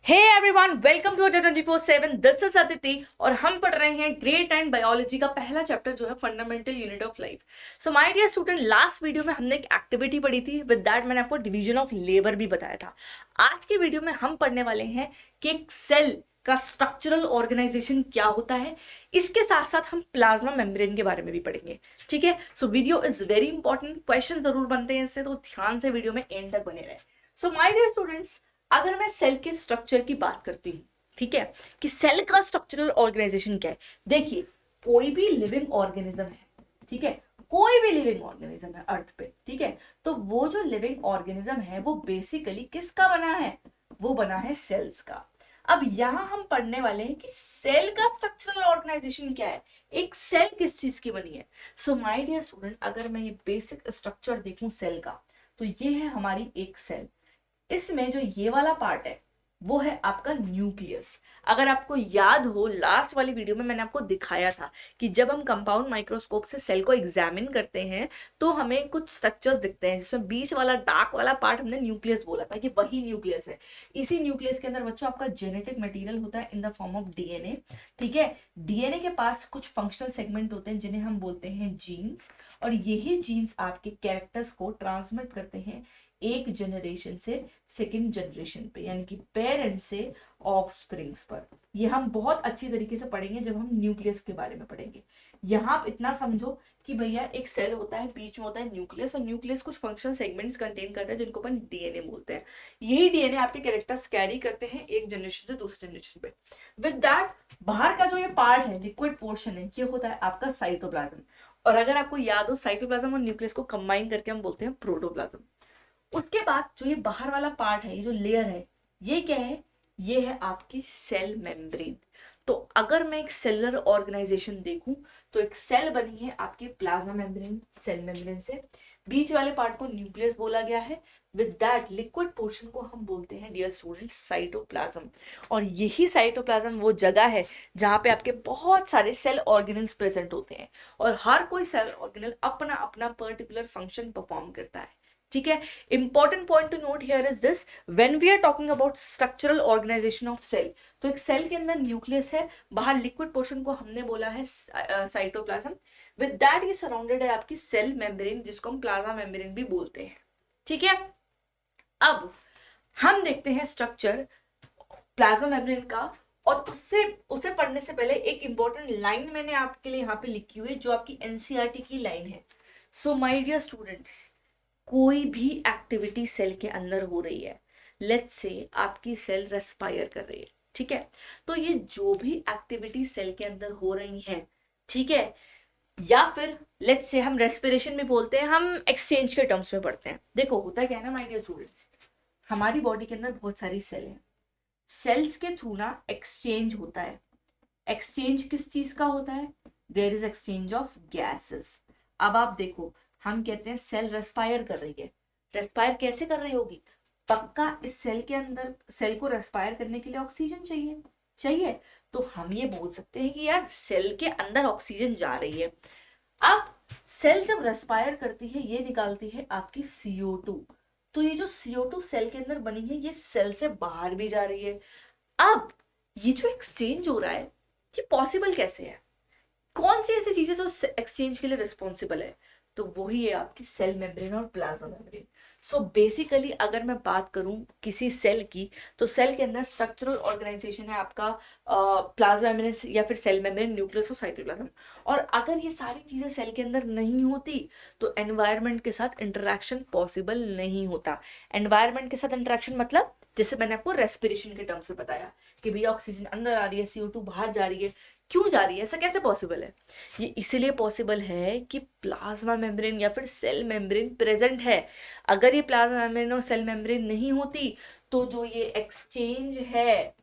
Hey everyone, welcome to 24/7। This is Aditi और हम पढ़ रहे हैं ग्रेड 10 बायोलॉजी का पहला चैप्टर जो है fundamental unit of life. So my dear student, last video में हमने एक एक्टिविटी पढ़ी थी। विद दैट मैंने आपको डिवीजन ऑफ लेबर भी बताया था। आज की वीडियो में हम पढ़ने वाले हैं कि एक सेल का स्ट्रक्चरल ऑर्गेनाइजेशन क्या होता है। इसके साथ साथ हम प्लाज्मा मेम्ब्रेन के बारे में भी पढ़ेंगे। ठीक है, so video is very important. Question जरूर बनते हैं इससे, तो ध्यान से वीडियो में एंड तक बने रहे। सो माय डियर स्टूडेंट्स, अगर मैं सेल के स्ट्रक्चर की बात करती हूँ, ठीक है, कि सेल का स्ट्रक्चरल ऑर्गेनाइजेशन क्या है। देखिए, कोई भी लिविंग ऑर्गेनिज्म है, ठीक है, कोई भी लिविंग ऑर्गेनिज्म है अर्थ पे, ठीक है, तो वो जो लिविंग ऑर्गेनिज्म है वो बेसिकली किसका बना है? वो बना है सेल्स का। अब यहां हम पढ़ने वाले हैं कि सेल का स्ट्रक्चरल ऑर्गेनाइजेशन क्या है, एक सेल किस चीज की बनी है। सो माय डियर स्टूडेंट, अगर मैं ये बेसिक स्ट्रक्चर देखूं सेल का, तो ये है हमारी एक सेल। इसमें जो ये वाला पार्ट है वो है आपका न्यूक्लियस। अगर आपको याद हो, लास्ट वाली वीडियो में मैंने आपको दिखाया था कि जब हम कंपाउंड माइक्रोस्कोप से सेल को एग्जामिन करते हैं तो हमें कुछ स्ट्रक्चर्स दिखते हैं, जिसमें बीच वाला डार्क वाला पार्ट हमने न्यूक्लियस बोला था कि वही न्यूक्लियस है। इसी न्यूक्लियस के अंदर बच्चों आपका जेनेटिक मटेरियल होता है in the form of DNA. ठीक है, डीएनए के पास कुछ फंक्शनल सेगमेंट होते हैं जिन्हें हम बोलते हैं जीन्स, और यही जीन्स आपके कैरेक्टर्स को ट्रांसमिट करते हैं एक जनरेशन से सेकेंड जनरेशन पे, यानी कि पेरेंट से ऑफस्प्रिंग्स पर। ये हम बहुत अच्छी तरीके से पढ़ेंगे जब हम न्यूक्लियस के बारे में पढ़ेंगे। यहाँ आप इतना समझो कि भैया एक सेल होता है, बीच में होता है न्यूक्लियस, और न्यूक्लियस कुछ फंक्शन सेगमेंट्स कंटेन करता है जिनको अपन डीएनए बोलते हैं। यही डीएनए आपके कैरेक्टर्स कैरी करते हैं एक जनरेशन से दूसरे जनरेशन पे। विद दैट, बाहर का जो ये पार्ट है, लिक्विड पोर्शन है, ये होता है आपका साइटोप्लाज्म। और अगर आपको याद हो, साइटोप्लाज्म और न्यूक्लियस को कंबाइन करके हम बोलते हैं प्रोटोप्लाज्म। उसके बाद जो ये बाहर वाला पार्ट है, ये जो लेयर है, ये क्या है? ये है आपकी सेल मेम्ब्रेन। तो अगर मैं एक सेलुलर ऑर्गेनाइजेशन देखूं, तो एक सेल बनी है आपकी प्लाज्मा मेम्ब्रेन, सेल मेम्ब्रेन से। बीच वाले पार्ट को न्यूक्लियस बोला गया है। विद दैट, लिक्विड पोर्शन को हम बोलते हैं डियर स्टूडेंट्स साइटोप्लाज्म। और यही साइटोप्लाज्म वो जगह है जहां पे आपके बहुत सारे सेल ऑर्गेनल्स प्रेजेंट होते हैं, और हर कोई सेल ऑर्गेनल अपना अपना पर्टिकुलर फंक्शन परफॉर्म करता है। ठीक है, important point to note here is this, when we are talking about structural organisation of cell, तो एक सेल के अंदर न्यूक्लियस है, बाहर लिक्विड पोर्शन को हमने बोला है साइटोप्लाज्म। विद दैट ये सराउंडेड है आपकी सेल मेम्ब्रेन, जिसको हम प्लाज्मा मेम्ब्रेन भी बोलते हैं। ठीक है, अब हम देखते हैं स्ट्रक्चर प्लाज्मा मेम्ब्रेन का। और उससे उसे पढ़ने से पहले एक इंपॉर्टेंट लाइन मैंने आपके लिए यहाँ पे लिखी हुई है, जो आपकी एनसीईआरटी की लाइन है। सो माय डियर स्टूडेंट्स, कोई भी एक्टिविटी सेल के अंदर हो रही है, लेट्स से आपकी सेल रेस्पायर कर रही है, ठीक है, तो ये जो भी एक्टिविटी सेल के अंदर हो रही है, ठीक है, या फिर लेट्स से हम रेस्पिरेशन में बोलते हैं, हम एक्सचेंज के टर्म्स में पढ़ते हैं। देखो होता क्या है ना माय डियर स्टूडेंट्स, हमारी बॉडी के अंदर बहुत सारी सेल हैं। सेल्स के थ्रू ना एक्सचेंज होता है। एक्सचेंज किस चीज का होता है? There is exchange of gases. अब आप देखो, हम कहते हैं सेल रेस्पायर कर रही है। रेस्पायर कैसे कर रही होगी? पक्का इस सेल के अंदर, सेल को रेस्पायर करने के लिए ऑक्सीजन चाहिए, चाहिए। तो हम ये बोल सकते हैं कि यार सेल के अंदर ऑक्सीजन जा रही है। अब सेल जब रेस्पायर करती है, ये निकालती है आपकी CO2। तो ये जो CO2 सेल के अंदर बनी है, ये सेल से बाहर भी जा रही है। अब ये जो एक्सचेंज हो रहा है, ये पॉसिबल कैसे है? कौन सी ऐसी चीजें जो एक्सचेंज के लिए रिस्पॉन्सिबल है? तो वही है आपकी सेल मेम्ब्रेन और प्लाज्मा मेम्ब्रेन। सो बेसिकली अगर मैं बात करूं किसी सेल की, तो सेल के अंदर स्ट्रक्चरल ऑर्गेनाइजेशन है आपका प्लाज्मा मेम्ब्रेन या फिर सेल मेम्ब्रेन, न्यूक्लियस और साइटोप्लाज्म। और अगर ये सारी चीजें सेल के अंदर नहीं होती, तो एनवायरनमेंट के साथ इंटरेक्शन पॉसिबल नहीं होता। एनवायरनमेंट के साथ इंटरेक्शन मतलब, जैसे मैंने आपको रेस्पिरेशन के टर्म से बताया कि भैया ऑक्सीजन अंदर आ रही है, CO2 बाहर जा रही है। क्यों जा रही है? ऐसा कैसे पॉसिबल है? ये इसीलिए पॉसिबल है कि प्लाज्मा मेम्ब्रेन या फिर सेल मेम्ब्रेन प्रेजेंट है। अगर ये प्लाज्मा मेम्ब्रेन और सेल मेम्ब्रेन नहीं होती, तो जो ये एक्सचेंज है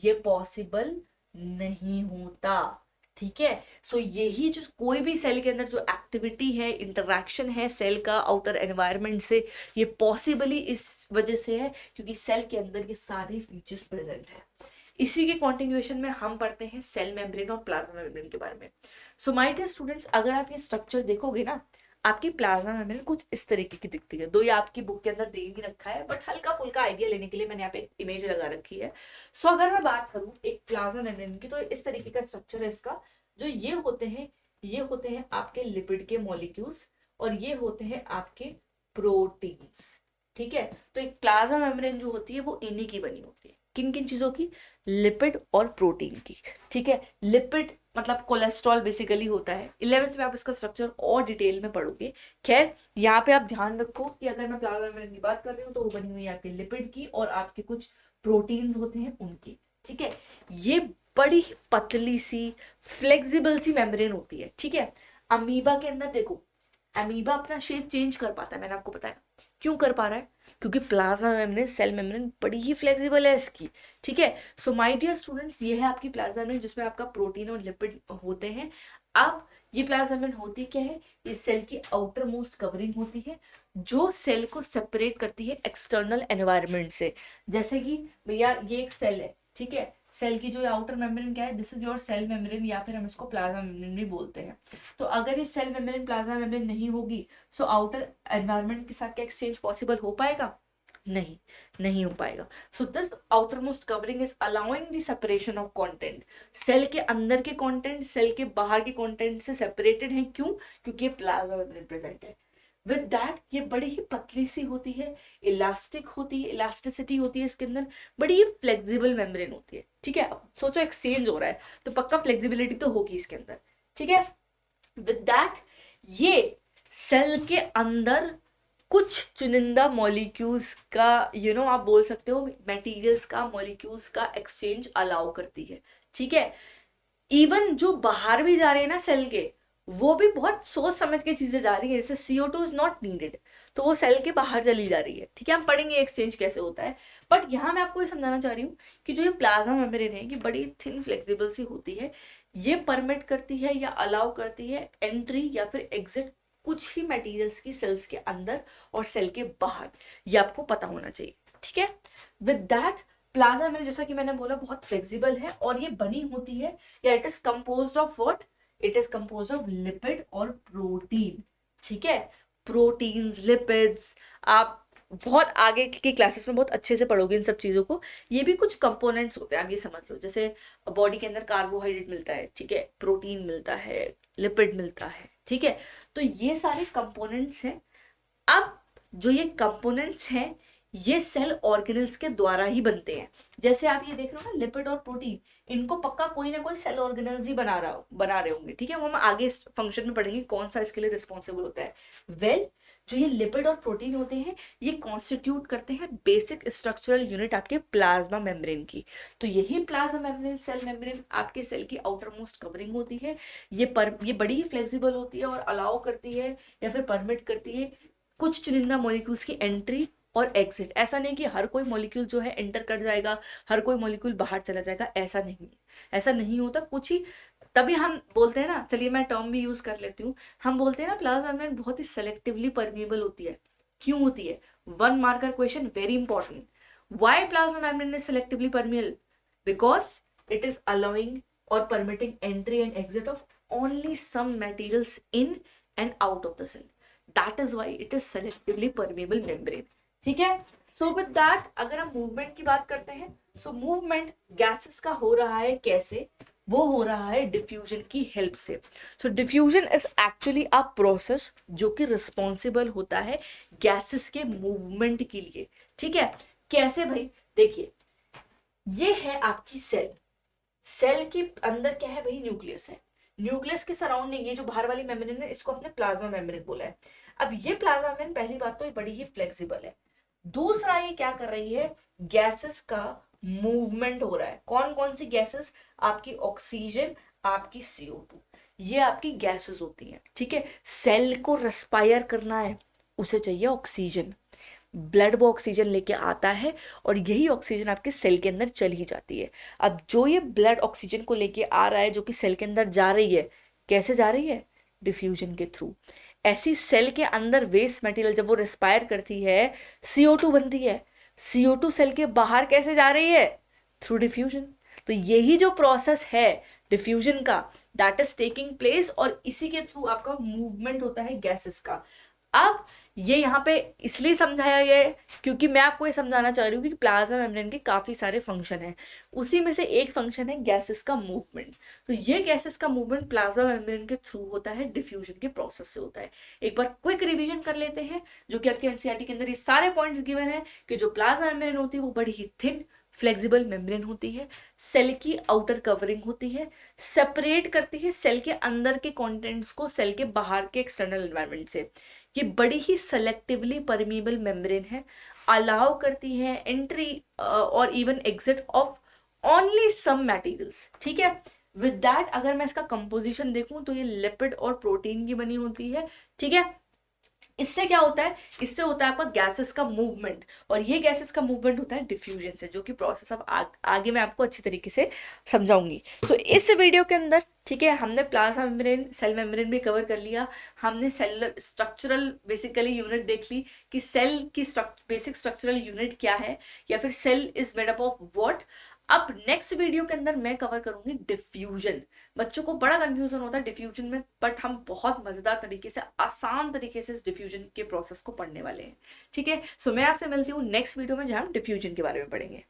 ये पॉसिबल नहीं होता। ठीक है, सो यही जो कोई भी सेल के अंदर जो एक्टिविटी है, इंटरैक्शन है सेल का आउटर एनवायरनमेंट से, ये पॉसिबली इस वजह से है क्योंकि सेल के अंदर ये सारे फीचर्स प्रेजेंट है। इसी के कॉन्टिन्यूएशन में हम पढ़ते हैं सेल मेम्ब्रेन और प्लाज्मा मेम्ब्रेन के बारे में। सो माय डियर स्टूडेंट्स, अगर आप ये स्ट्रक्चर देखोगे ना, आपकी प्लाज्मा मेम्ब्रेन कुछ इस तरीके की दिखती है। दो ये आपकी बुक के अंदर दे ही रखा है, बट हल्का फुल्का आइडिया लेने के लिए मैंने यहाँ पे इमेज लगा रखी है। सो अगर मैं बात करूँ एक प्लाज्मा मेम्ब्रेन की, तो इस तरीके का स्ट्रक्चर है इसका। जो ये होते हैं आपके लिपिड के मॉलिक्यूल्स, और ये होते हैं आपके प्रोटीन्स। ठीक है, तो एक प्लाज्मा मेम्ब्रेन जो होती है वो इन्हीं की बनी होती है। किन किन चीजों की? लिपिड और प्रोटीन की। ठीक है, लिपिड मतलब कोलेस्ट्रॉल बेसिकली होता है। 11th में आप इसका स्ट्रक्चर और डिटेल में पढ़ोगे। खैर, यहाँ पे आप ध्यान रखो कि अगर मैं प्लाज्मा मेम्ब्रेन की बात कर रही हूँ तो वो बनी हुई है आपके लिपिड की और आपके कुछ प्रोटीन्स होते हैं उनकी। ठीक है, ये बड़ी ही पतली सी फ्लेक्सिबल सी मेम्ब्रेन होती है। ठीक है, अमीबा के अंदर देखो, अमीबा अपना शेप चेंज कर पाता है, मैंने आपको बताया। क्यों कर पा रहा है? क्योंकि प्लाज्मा मेम्ब्रेन, सेल मेम्ब्रेन बड़ी ही फ्लेक्सिबल है इसकी। ठीक है, सो माय डियर स्टूडेंट्स, ये है आपकी प्लाज्मा मेम्ब्रेन जिसमें आपका प्रोटीन और लिपिड होते हैं। अब ये प्लाज्मा मेम्ब्रेन होती क्या है? ये सेल की आउटर मोस्ट कवरिंग होती है जो सेल को सेपरेट करती है एक्सटर्नल एनवायरनमेंट से। जैसे कि भैया ये एक सेल है, ठीक है, सेल की जो आउटर मेम्ब्रेन क्या है? This is your cell membrane, या फिर हम इसको प्लाज्मा मेम्ब्रेन भी बोलते हैं। तो अगर ये सेल मेम्ब्रेन प्लाज्मा मेम्ब्रेन नहीं होगी, सो आउटर एनवायरनमेंट के साथ क्या एक्सचेंज पॉसिबल हो पाएगा? नहीं हो पाएगा। So this outermost covering is allowing the separation of content. Cell के अंदर के कंटेंट सेल के बाहर के कंटेंट से सेपरेटेड है। क्यों? क्योंकि प्लाज्मा मेम्ब्रेन प्रेजेंट है। विद दैट ये बड़ी ही पतली सी होती है, इलास्टिक होती है, इलास्टिसिटी होती है इसके अंदर, बड़ी ही फ्लेक्सिबल मेम्ब्रेन होती है। ठीक है, अब सोचो एक्सचेंज हो रहा है तो पक्का फ्लेक्सिबिलिटी तो होगी इसके अंदर। ठीक है, विद दैट ये सेल के अंदर कुछ चुनिंदा मॉलिक्यूल्स का आप बोल सकते हो मटेरियल्स का, मॉलिक्यूल्स का एक्सचेंज अलाउ करती है। ठीक है, इवन जो बाहर भी जा रहे हैं ना सेल के, वो भी बहुत सोच समझ के चीजें जा रही है। जैसे CO2 इज नॉट नीडेड, तो वो सेल के बाहर चली जा रही है। ठीक है, हम पढ़ेंगे एक्सचेंज कैसे होता है, बट यहाँ मैं आपको ये समझाना चाह रही हूँ कि जो ये प्लाज्मा मेम्ब्रेन है, ये बड़ी थिन फ्लेक्सिबल सी होती है। ये परमिट करती है या अलाउ करती है एंट्री या फिर एग्जिट कुछ ही मटेरियल्स की सेल्स के अंदर और सेल के बाहर। ये आपको पता होना चाहिए। ठीक है, विद दैट प्लाज्मा मेम्ब्रेन जैसा कि मैंने बोला बहुत फ्लेक्सिबल है और ये बनी होती है, या it is composed of what? It is composed of lipid और प्रोटीन। ठीक है, प्रोटीन्स, लिपिड्स, आप बहुत आगे की क्लासेस में बहुत अच्छे से पढ़ोगे इन सब चीजों को। ये भी कुछ कंपोनेंट्स होते हैं, आप ये समझ लो। जैसे बॉडी के अंदर कार्बोहाइड्रेट मिलता है, ठीक है, प्रोटीन मिलता है, लिपिड मिलता है। ठीक है, तो ये सारे कंपोनेंट्स हैं। अब जो ये कंपोनेंट्स हैं ये सेल ऑर्गेनल्स के द्वारा ही बनते हैं। जैसे आप ये देख रहे हो ना, लिपिड और प्रोटीन, इनको पक्का कोई ना कोई सेल ऑर्गेनल्स ही बना रहे होंगे। ठीक है, वो हम आगे इस फंक्शन में पढ़ेंगे कौन सा इसके लिए रिस्पॉन्सिबल होता है। वेल, जो ये लिपिड और प्रोटीन होते हैं ये कॉन्स्टिट्यूट करते हैं बेसिक स्ट्रक्चरल यूनिट आपके प्लाज्मा मेम्ब्रेन की। तो यही प्लाज्मा मेम्ब्रेन, सेल मेम्ब्रेन आपके सेल की आउटर मोस्ट कवरिंग होती है। ये बड़ी ही फ्लेक्सिबल होती है और अलाउ करती है या फिर परमिट करती है कुछ चुनिंदा मॉलिक्यूल्स की एंट्री और एग्जिट। ऐसा नहीं कि हर कोई मॉलिक्यूल जो है एंटर कर जाएगा, हर कोई मॉलिक्यूल बाहर चला जाएगा, ऐसा नहीं है। ऐसा नहीं होता, कुछ ही। तभी हम बोलते हैं ना, चलिए मैं टर्म भी यूज कर लेती हूँ, हम बोलते हैं ना प्लाज्मा मेम्ब्रेन बहुत ही सेलेक्टिवली परमिएबल होती है। क्यों होती है? 1 marker question, very important. Why plasma membrane is selectively permeable? Because it is allowing और permitting entry and exit of only some materials in and out of the cell. That is why it is selectively permeable membrane. ठीक है, so with that अगर हम movement की बात करते हैं, so movement gases का हो रहा है कैसे? वो हो रहा है डिफ्यूजन की हेल्प से। So diffusion is actually a process जो कि रिस्पॉन्सिबल होता है गैसेस के मूवमेंट के लिए। ठीक है, कैसे भाई? देखिए, ये है आपकी सेल। सेल के अंदर क्या है भाई? न्यूक्लियस है। न्यूक्लियस के सराउंडिंग ये जो बाहर वाली मेम्ब्रेन है, इसको अपने प्लाज्मा मेम्ब्रेन बोला है। अब ये प्लाज्मा मेम्ब्रेन पहली बात तो ये बड़ी ही फ्लेक्सिबल है। दूसरा, ये क्या कर रही है? गैसेस का मूवमेंट हो रहा है। कौन कौन सी गैसेस? आपकी ऑक्सीजन, आपकी CO2, ये आपकी गैसेस होती हैं। ठीक है, सेल को रेस्पायर करना है, उसे चाहिए ऑक्सीजन। ब्लड वो ऑक्सीजन लेके आता है और यही ऑक्सीजन आपके सेल के अंदर चली जाती है। अब जो ये ब्लड ऑक्सीजन को लेके आ रहा है, जो कि सेल के अंदर जा रही है, कैसे जा रही है? डिफ्यूजन के थ्रू। ऐसी सेल के अंदर वेस्ट मटेरियल जब वो रेस्पायर करती है, CO2 बनती है। CO2 सेल के बाहर कैसे जा रही है? Through diffusion. तो यही जो प्रोसेस है डिफ्यूजन का, दैट इज टेकिंग प्लेस, और इसी के थ्रू आपका मूवमेंट होता है गैसेस का। अब ये यहाँ पे इसलिए समझाया गया है क्योंकि मैं आपको ये समझाना चाह रही हूँ कि प्लाज्मा मेम्ब्रेन के काफी सारे फंक्शन हैं, उसी में से एक फंक्शन है गैसेस का मूवमेंट। तो ये गैसेस का मूवमेंट प्लाज्मा मेम्ब्रेन के थ्रू होता है, डिफ्यूजन के प्रोसेस से होता है। एक बार क्विक रिवीजन कर लेते हैं, जो कि आपके एनसीईआरटी के अंदर ये सारे पॉइंट्स गिवन है कि जो प्लाज्मा मेम्ब्रेन होती है वो बड़ी ही थिन फ्लेक्सिबल मेम्ब्रेन होती है, सेल की आउटर कवरिंग होती है, सेपरेट करती है सेल के अंदर के कंटेंट्स को सेल के बाहर के एक्सटर्नल एनवायरनमेंट से। ये बड़ी ही सेलेक्टिवली परमीबल मेम्ब्रेन है, अलाउ करती है एंट्री और even exit of only some materials. ठीक है, विद दैट अगर मैं इसका कंपोजिशन देखूं तो ये लिपिड और प्रोटीन की बनी होती है। ठीक है, इससे क्या होता है, इससे होता है आपका गैसेस का मूवमेंट, और ये गैसेस का मूवमेंट होता है डिफ्यूजन से, जो कि प्रोसेस अब आगे मैं आपको अच्छी तरीके से समझाऊंगी। सो इस वीडियो के अंदर, ठीक है, हमने प्लाज्मा मेम्ब्रेन, सेल मेम्ब्रेन भी कवर कर लिया, हमने सेलुलर स्ट्रक्चरल बेसिकली यूनिट देख ली कि सेल की बेसिक स्ट्रक्चरल यूनिट क्या है, या फिर cell is made up of what. अब नेक्स्ट वीडियो के अंदर मैं कवर करूंगी डिफ्यूजन। बच्चों को बड़ा कंफ्यूजन होता है डिफ्यूजन में, बट हम बहुत मजेदार तरीके से, आसान तरीके से इस डिफ्यूजन के प्रोसेस को पढ़ने वाले हैं। ठीक है, सो मैं आपसे मिलती हूँ नेक्स्ट वीडियो में जहां हम डिफ्यूजन के बारे में पढ़ेंगे।